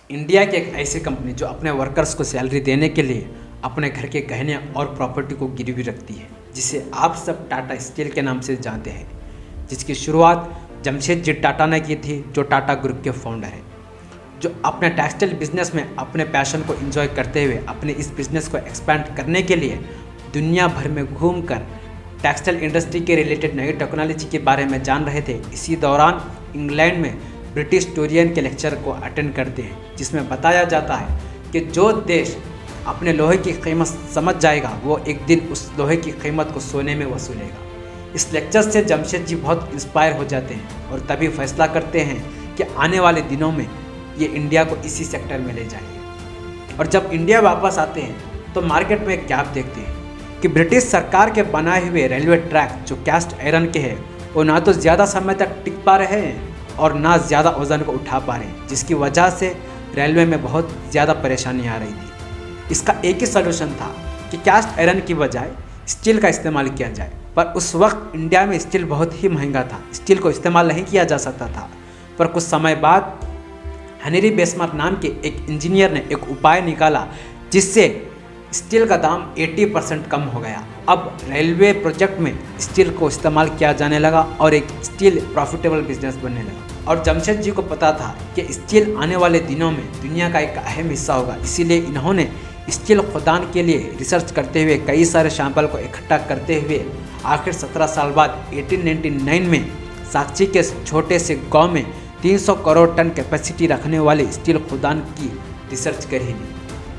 India की एक ऐसी कंपनी जो अपने वर्कर्स को सैलरी देने के लिए अपने घर के गहने और प्रॉपर्टी को गिरवी रखती है, जिसे आप सब टाटा स्टील के नाम से जानते हैं, जिसकी शुरुआत जमशेदजी टाटा ने की थी, जो टाटा ग्रुप के फाउंडर हैं, जो अपने टेक्सटाइल बिजनेस में अपने पैशन को एंजॉय करते हुए अपने इस बिज़नेस को एक्सपेंड करने के लिए दुनिया भर में घूमकर टेक्सटाइल इंडस्ट्री के रिलेटेड नई टेक्नोलॉजी के बारे में जान रहे थे। इसी दौरान इंग्लैंड में ब्रिटिश टोरियन के लेक्चर को अटेंड करते हैं, जिसमें बताया जाता है कि जो देश अपने लोहे की कीमत समझ जाएगा वो एक दिन उस लोहे की कीमत को सोने में वसूलेगा। इस लेक्चर से जमशेद जी बहुत इंस्पायर हो जाते हैं और तभी फैसला करते हैं कि आने वाले दिनों में ये इंडिया को इसी सेक्टर में ले जाएंगे। और जब इंडिया वापस आते हैं तो मार्केट में एक गैप देखते हैं कि ब्रिटिश सरकार के बनाए हुए रेलवे ट्रैक जो कास्ट आयरन के हैं वो ना तो ज़्यादा समय तक टिक पा रहे हैं और ना ज़्यादा वजन को उठा पा रहे हैं, जिसकी वजह से रेलवे में बहुत ज़्यादा परेशानी आ रही थी। इसका एक ही सलूशन था कि कास्ट आयरन की बजाय स्टील का इस्तेमाल किया जाए, पर उस वक्त इंडिया में स्टील बहुत ही महंगा था, स्टील को इस्तेमाल नहीं किया जा सकता था। पर कुछ समय बाद हेनरी बेसमार्क नाम के एक इंजीनियर ने एक उपाय निकाला जिससे स्टील का दाम 80% कम हो गया। अब रेलवे प्रोजेक्ट में स्टील को इस्तेमाल किया जाने लगा और एक स्टील प्रॉफिटेबल बिजनेस बनने लगा। और जमशेद जी को पता था कि स्टील आने वाले दिनों में दुनिया का एक अहम हिस्सा होगा, इसीलिए इन्होंने स्टील खुदान के लिए रिसर्च करते हुए कई सारे सैंपल को इकट्ठा करते हुए आखिर 17 साल बाद 1899 में साक्षी के छोटे से गाँव में 300 करोड़ टन कैपेसिटी रखने वाले स्टील खुदान की रिसर्च कर ही ली।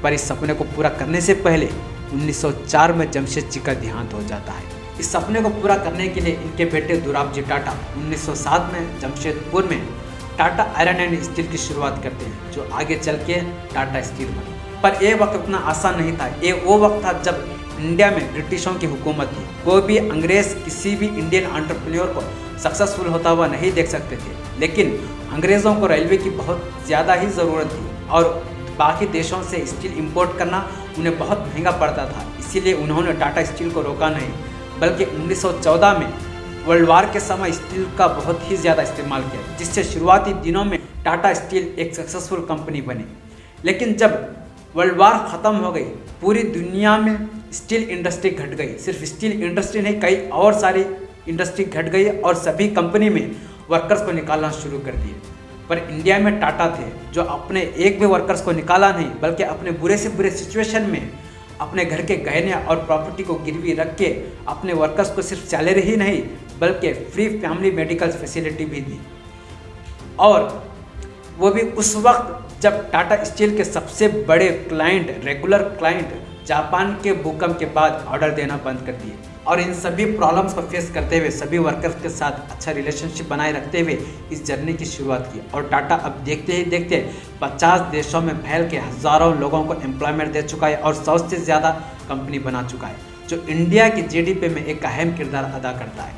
पर इस सपने को पूरा करने से पहले 1904 में जमशेद जी का देहांत हो जाता है। इस सपने को पूरा करने के लिए इनके बेटे दुराबजी टाटा 1907 में जमशेदपुर में टाटा आयरन एंड स्टील की शुरुआत करते हैं, जो आगे चल के टाटा स्टील बना। पर यह वक्त उतना आसान नहीं था। ये वो वक्त था जब इंडिया में ब्रिटिशों की हुकूमत थी। कोई भी अंग्रेज किसी भी इंडियन एंटरप्रेन्योर को सक्सेसफुल होता हुआ नहीं देख सकते थे, लेकिन अंग्रेज़ों को रेलवे की बहुत ज़्यादा ही ज़रूरत थी और बाकी देशों से स्टील इंपोर्ट करना उन्हें बहुत महंगा पड़ता था। इसीलिए उन्होंने टाटा स्टील को रोका नहीं, बल्कि 1914 में वर्ल्ड वार के समय स्टील का बहुत ही ज़्यादा इस्तेमाल किया, जिससे शुरुआती दिनों में टाटा स्टील एक सक्सेसफुल कंपनी बनी। लेकिन जब वर्ल्ड वार ख़त्म हो गई, पूरी दुनिया में स्टील इंडस्ट्री घट गई। सिर्फ स्टील इंडस्ट्री नहीं, कई और सारी इंडस्ट्री घट गई और सभी कंपनी में वर्कर्स को निकालना शुरू कर दिए। पर इंडिया में टाटा थे जो अपने एक भी वर्कर्स को निकाला नहीं, बल्कि अपने बुरे से बुरे सिचुएशन में अपने घर के गहने और प्रॉपर्टी को गिरवी रख के अपने वर्कर्स को सिर्फ सैलरी ही नहीं बल्कि फ्री फैमिली मेडिकल फैसिलिटी भी दी। और वो भी उस वक्त जब टाटा स्टील के सबसे बड़े क्लाइंट, रेगुलर क्लाइंट जापान के भूकंप के बाद ऑर्डर देना बंद कर दिए। और इन सभी प्रॉब्लम्स को फेस करते हुए सभी वर्कर्स के साथ अच्छा रिलेशनशिप बनाए रखते हुए इस जर्नी की शुरुआत की। और टाटा अब देखते ही देखते 50 देशों में फैल के हज़ारों लोगों को एम्प्लॉयमेंट दे चुका है और 100 से ज़्यादा कंपनी बना चुका है, जो इंडिया की जीडीपी में एक अहम किरदार अदा करता है।